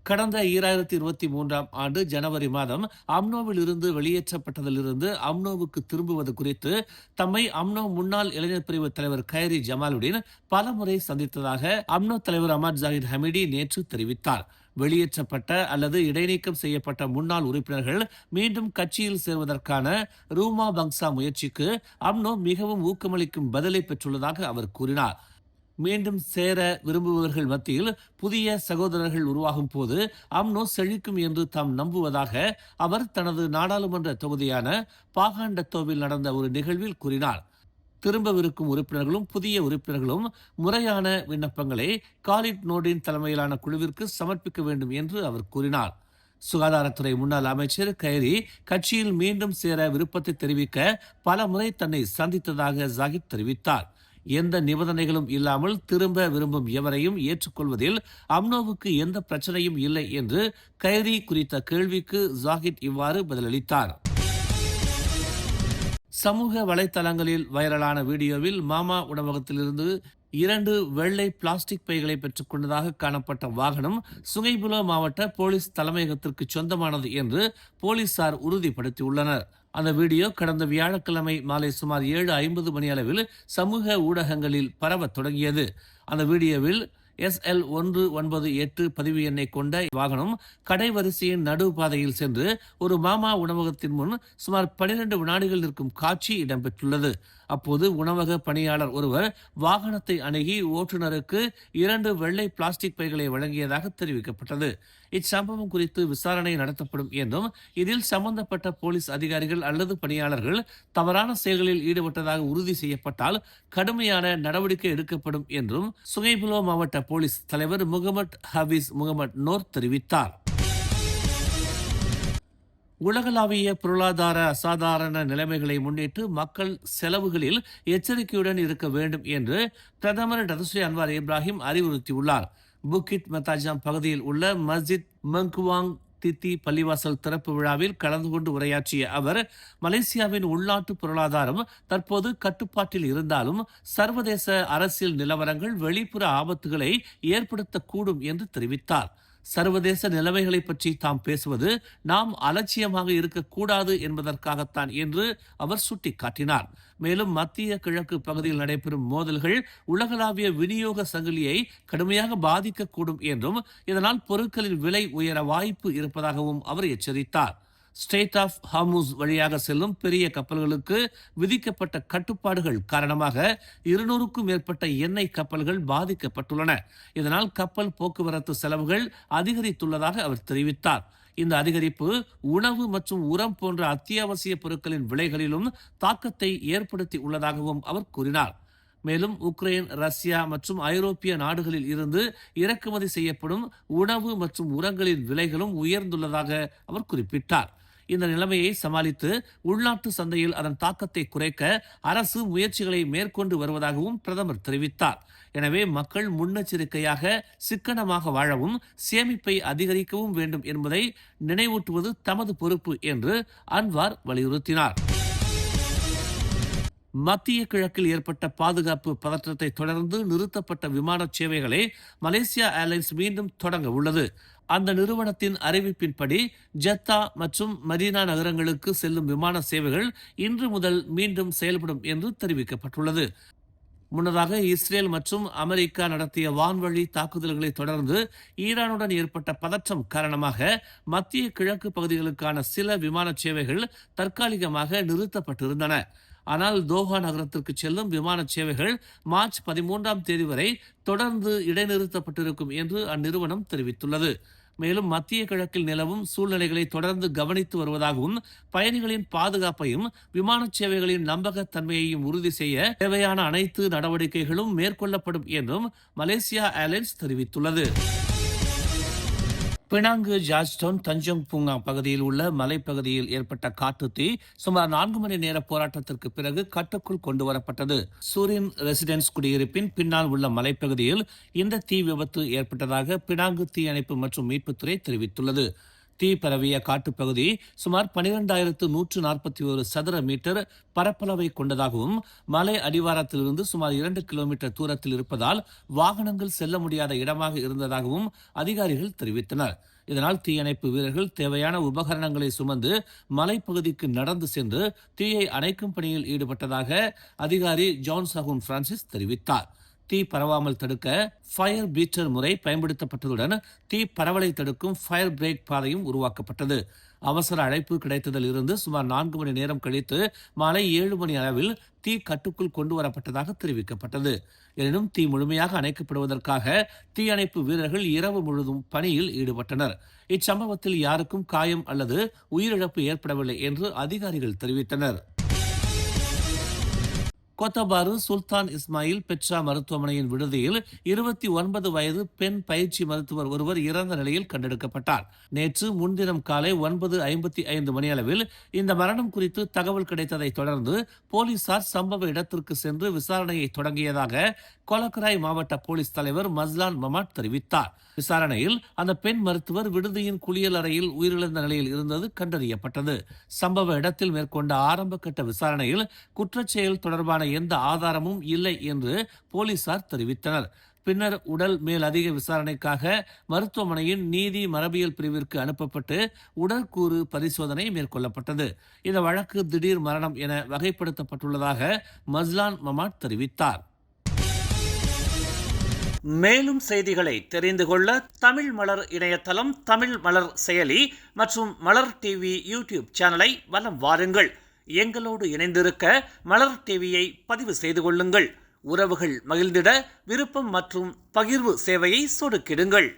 கடந்த 2023ஆம் ஆண்டு ஜனவரி மாதம் அம்னோவில் இருந்து வெளியேற்றப்பட்டதிலிருந்து அம்னோவுக்கு திரும்புவது குறித்து தம்மை அம்னோ முன்னாள் இளைஞர் பிரிவு தலைவர் கைரி ஜமாலுடன் பலமுறை சந்தித்ததாக அம்னோ தலைவர் அமர் ஜாகிர் ஹமீடி நேற்று தெரிவித்தார். வெளியேற்றப்பட்ட அல்லது இடைநீக்கம் செய்யப்பட்ட முன்னாள் உறுப்பினர்கள் மீண்டும் கட்சியில் சேர்வதற்கான ரூமா பங்சா முயற்சிக்கு அம்னோ மிகவும் ஊக்கமளிக்கும் பதிலை பெற்றுள்ளதாக அவர் கூறினார். மீண்டும் சேர விரும்புபவர்கள் மத்தியில் புதிய சகோதரர்கள் உருவாகும் போது அம்னோ செழிக்கும் என்று தாம் நம்புவதாக அவர் தனது நாடாளுமன்ற தொகுதியான பாகாண்டத்தோவில் நடந்த ஒரு நிகழ்வில் கூறினார். திரும்பவிருக்கும் உறுப்பினர்களும் புதிய உறுப்பினர்களும் முறையான விண்ணப்பங்களை காலிட் நோடின் தலைமையிலான குழுவிற்கு சமர்ப்பிக்க வேண்டும் என்று அவர் கூறினார். சுகாதாரத்துறை முன்னாள் அமைச்சர் கைரி கட்சியில் மீண்டும் சேர விருப்பத்தை தெரிவிக்க பல முறை தன்னை சந்தித்ததாக ஜாகித் தெரிவித்தார். எந்த நிபந்தனைகளும் இல்லாமல் திரும்ப விரும்பும் எவரையும் ஏற்றுக்கொள்வதில் அம்னோவுக்கு எந்த பிரச்சனையும் இல்லை என்று கைரி குறித்த கேள்விக்கு ஜாகித் இவ்வாறு பதிலளித்தார். சமூக வலைத்தளங்களில் வைரலான வீடியோவில் மாமா உணவகத்திலிருந்து 2 வெள்ளை பிளாஸ்டிக் பைகளை பெற்றுக் கொண்டதாக காணப்பட்ட வாகனம் சுங்கைபுலோ மாவட்ட போலீஸ் தலைமையகத்திற்கு சொந்தமானது என்று போலீசார் உறுதிப்படுத்தியுள்ளனர். அந்த வீடியோ கடந்த வியாழக்கிழமை மாலை சுமார் 7:50 மணி அளவில் சமூக ஊடகங்களில் பரவத் தொடங்கியது. அந்த வீடியோவில் SL198 பதிவு எண்ணை கொண்ட வாகனம் கடைவரிசையின் நடுப்பாதையில் சென்று ஒரு மாமா உணவகத்தின் முன் சுமார் 12 வினாடிகள் நிற்கும் காட்சி இடம்பெற்றுள்ளது. அப்போது உணவக பணியாளர் ஒருவர் வாகனத்தை அணுகி ஓட்டுநருக்கு 2 வெள்ளை பிளாஸ்டிக் பைகளை வழங்கியதாக தெரிவிக்கப்பட்டது. இச்சம்பவம் குறித்து விசாரணை நடத்தப்படும் என்றும் இதில் சம்பந்தப்பட்ட போலீஸ் அதிகாரிகள் அல்லது பணியாளர்கள் தவறான செயல்களில் ஈடுபட்டதாக உறுதி செய்யப்பட்டால் கடுமையான நடவடிக்கை எடுக்கப்படும் என்றும் சுங்கைபுலோ மாவட்ட போலீஸ் தலைவர் முகமது ஹபீஸ் முகமது நோர் தெரிவித்தார். உலகளாவிய பொருளாதார அசாதாரண நிலைமைகளை முன்னிட்டு மக்கள் செலவுகளில் எச்சரிக்கையுடன் இருக்க வேண்டும் என்று பிரதமர் டத்துஸ்ரீ அன்வார் இப்ராஹிம் அறிவுறுத்தியுள்ளார். புக்கிட் மெத்தாஜாம் பகுதியில் உள்ள மஸ்ஜித் மங்குவாங் தித்தி பள்ளிவாசல் திறப்பு விழாவில் கலந்து கொண்டு உரையாற்றிய அவர், மலேசியாவின் உள்நாட்டு பொருளாதாரம் தற்போது கட்டுப்பாட்டில் இருந்தாலும் சர்வதேச அரசியல் நிலவரங்கள் வெளிப்புற ஆபத்துகளை ஏற்படுத்தக்கூடும் என்று தெரிவித்தார். சர்வதேச நிலைமைகளை பற்றி தாம் பேசுவது நாம் அலட்சியமாக இருக்கக்கூடாது என்பதற்காகத்தான் என்று அவர் சுட்டிக்காட்டினார். மேலும் மத்திய கிழக்கு பகுதியில் நடைபெறும் மோதல்கள் உலகளாவிய விநியோக சங்கிலியை கடுமையாக பாதிக்கக்கூடும் என்றும் இதனால் பொருட்களின் விலை உயர வாய்ப்பு இருப்பதாகவும் அவர் எச்சரித்தார். ஸ்ட்ரெய்ட் ஆஃப் ஹார்முஸ் வழியாக செல்லும் பெரிய கப்பல்களுக்கு விதிக்கப்பட்ட கட்டுப்பாடுகள் காரணமாக 200க்கும் மேற்பட்ட எண்ணெய் கப்பல்கள் பாதிக்கப்பட்டுள்ளன. இதனால் கப்பல் போக்குவரத்து செலவுகள் அதிகரித்துள்ளதாக அவர் தெரிவித்தார். இந்த அதிகரிப்பு உணவு மற்றும் உரம் போன்ற அத்தியாவசிய பொருட்களின் விலைகளிலும் தாக்கத்தை ஏற்படுத்தி உள்ளதாகவும் அவர் கூறினார். மேலும் உக்ரைன், ரஷ்யா மற்றும் ஐரோப்பிய நாடுகளில் இருந்து இறக்குமதி செய்யப்படும் உணவு மற்றும் உரங்களின் விலைகளும் உயர்ந்துள்ளதாக அவர் குறிப்பிட்டார். இந்த நிலைமையை சமாளித்து உள்நாட்டு சந்தையில் அதன் தாக்கத்தை குறைக்க அரசு முயற்சிகளை மேற்கொண்டு வருவதாகவும் பிரதமர் தெரிவித்தார். எனவே மக்கள் முன்னெச்சரிக்கையாக சிக்கனமாக வாழவும் சேமிப்பை அதிகரிக்கவும் வேண்டும் என்பதை நினைவூட்டுவது தமது பொறுப்பு என்று அன்வார் வலியுறுத்தினார். மத்திய கிழக்கில் ஏற்பட்ட பாதுகாப்பு பதற்றத்தை தொடர்ந்து நிறுத்தப்பட்ட விமான சேவைகளை மலேசியா ஏர்லைன்ஸ் மீண்டும் தொடங்க உள்ளது. அந்த நிறுவனத்தின் அறிவிப்பின்படி ஜத்தா மற்றும் மதீனா நகரங்களுக்கு செல்லும் விமான சேவைகள் இன்று முதல் மீண்டும் செயல்படும் என்று தெரிவிக்கப்பட்டுள்ளது. முன்னதாக இஸ்ரேல் மற்றும் அமெரிக்கா நடத்திய வான்வழி தாக்குதல்களை தொடர்ந்து ஈரானுடன் ஏற்பட்ட பதற்றம் காரணமாக மத்திய கிழக்கு பகுதிகளுக்கான சில விமான சேவைகள் தற்காலிகமாக நிறுத்தப்பட்டிருந்தன. ஆனால் தோஹா நகரத்திற்கு செல்லும் விமான சேவைகள் மார்ச் 13ஆம் தேதி வரை தொடர்ந்து இடைநிறுத்தப்பட்டிருக்கும் என்று அந்நிறுவனம் தெரிவித்துள்ளது. மேலும் மத்திய கிழக்கில் நிலவும் சூழ்நிலைகளை தொடர்ந்து கவனித்து வருவதாகவும் பயணிகளின் பாதுகாப்பையும் விமான சேவைகளின் நம்பகத்தன்மையையும் உறுதி செய்ய தேவையான அனைத்து நடவடிக்கைகளும் மேற்கொள்ளப்படும் என்றும் மலேசியா ஏர்லைன்ஸ் தெரிவித்துள்ளது. பினாங்கு ஜார்ஜ்டவுன் தஞ்சோங் பூங்கா பகுதியில் உள்ள மலைப்பகுதியில் ஏற்பட்ட காட்டுத்தீ சுமார் 4 மணி நேர போராட்டத்திற்கு பிறகு கட்டுக்குள் கொண்டு வரப்பட்டது. சூரின் ரெசிடென்ஸ் குடியிருப்பின் பின்னால் உள்ள மலைப்பகுதியில் இந்த தீ விபத்து ஏற்பட்டதாக பினாங்கு தீயணைப்பு மற்றும் மீட்புத்துறை தெரிவித்துள்ளது. தீ பரவிய காட்டுப்பகுதி சுமார் 12,141 சதுர மீட்டர் பரப்பளவை கொண்டதாகவும் மலை அடிவாரத்திலிருந்து சுமார் 2 கிலோமீட்டர் தூரத்தில் இருப்பதால் வாகனங்கள் செல்ல முடியாத இடமாக இருந்ததாகவும் அதிகாரிகள் தெரிவித்தனர். இதனால் தீயணைப்பு வீரர்கள் தேவையான உபகரணங்களை சுமந்து மலைப்பகுதிக்கு நடந்து சென்று தீயை அணைக்கும் பணியில் ஈடுபட்டதாக அதிகாரி ஜான் சகுன் பிரான்சிஸ் தெரிவித்தார். தீ பரவாமல் தடுக்க ஃபயர் பீட்டர் முறை பயன்படுத்தப்பட்டதுடன் தீ பரவலை தடுக்கும் ஃபயர் பிரேக் பாதையும் உருவாக்கப்பட்டது. அவசர அழைப்பு கிடைத்ததில் இருந்து சுமார் 4 மணி நேரம் கழித்து மாலை 7 மணி அளவில் தீ கட்டுக்குள் கொண்டு வரப்பட்டதாக தெரிவிக்கப்பட்டது. எனினும் தீ முழுமையாக அணைக்கப்படுவதற்காக தீயணைப்பு வீரர்கள் இரவு முழுதும் பணியில் ஈடுபட்டனர். இச்சம்பவத்தில் யாருக்கும் காயம் அல்லது உயிரிழப்பு ஏற்படவில்லை என்று அதிகாரிகள் தெரிவித்தனர். கோத்தபாரு சுல்தான் இஸ்மாயில் பெட்ரா மருத்துவமனையின் விடுதியில் 29 வயது பெண் பயிற்சி மருத்துவர் ஒருவர் இறந்த நிலையில் கண்டெடுக்கப்பட்டார். நேற்று முன்தினம் காலை 9:55 மணியளவில் இந்த மரணம் குறித்து தகவல் கிடைத்ததை தொடர்ந்து போலீசார் சம்பவ இடத்திற்கு சென்று விசாரணையை தொடங்கியதாக கொலக்கராய் மாவட்ட போலீஸ் தலைவர் மஸ்லான் மமாட் தெரிவித்தார். விசாரணையில் அந்த பெண் மருத்துவர் விடுதியின் குளியல் அறையில் உயிரிழந்த நிலையில் இருந்தது கண்டறியப்பட்டது. சம்பவ இடத்தில் மேற்கொண்ட ஆரம்ப கட்ட விசாரணையில் குற்றச்செயல் தொடர்பான எந்த ஆதாரமும் இல்லை என்று போலீசார் தெரிவித்தனர். பின்னர் உடல் மேலதிக விசாரணைக்காக மருத்துவமனையின் நீதி மரபியல் பிரிவிற்கு அனுப்பப்பட்டு உடற்கூறு பரிசோதனை மேற்கொள்ளப்பட்டது. இந்த வழக்கு திடீர் மரணம் என வகைப்படுத்தப்பட்டுள்ளதாக மஸ்லான் மமாட் தெரிவித்தார். மேலும் செய்திகளை தெரிந்து கொள்ள தமிழ் மலர் இணையதளம், தமிழ் மலர் செயலி மற்றும் மலர் டிவி யூடியூப் சேனலை வலம் வாருங்கள். எங்களோடு இணைந்திருக்க மலர் டிவியை பதிவு செய்து கொள்ளுங்கள். உறவுகள் மகிழ்ந்திட விருப்பம் மற்றும் பகிர்வு சேவையை சொடுக்கிடுங்கள்.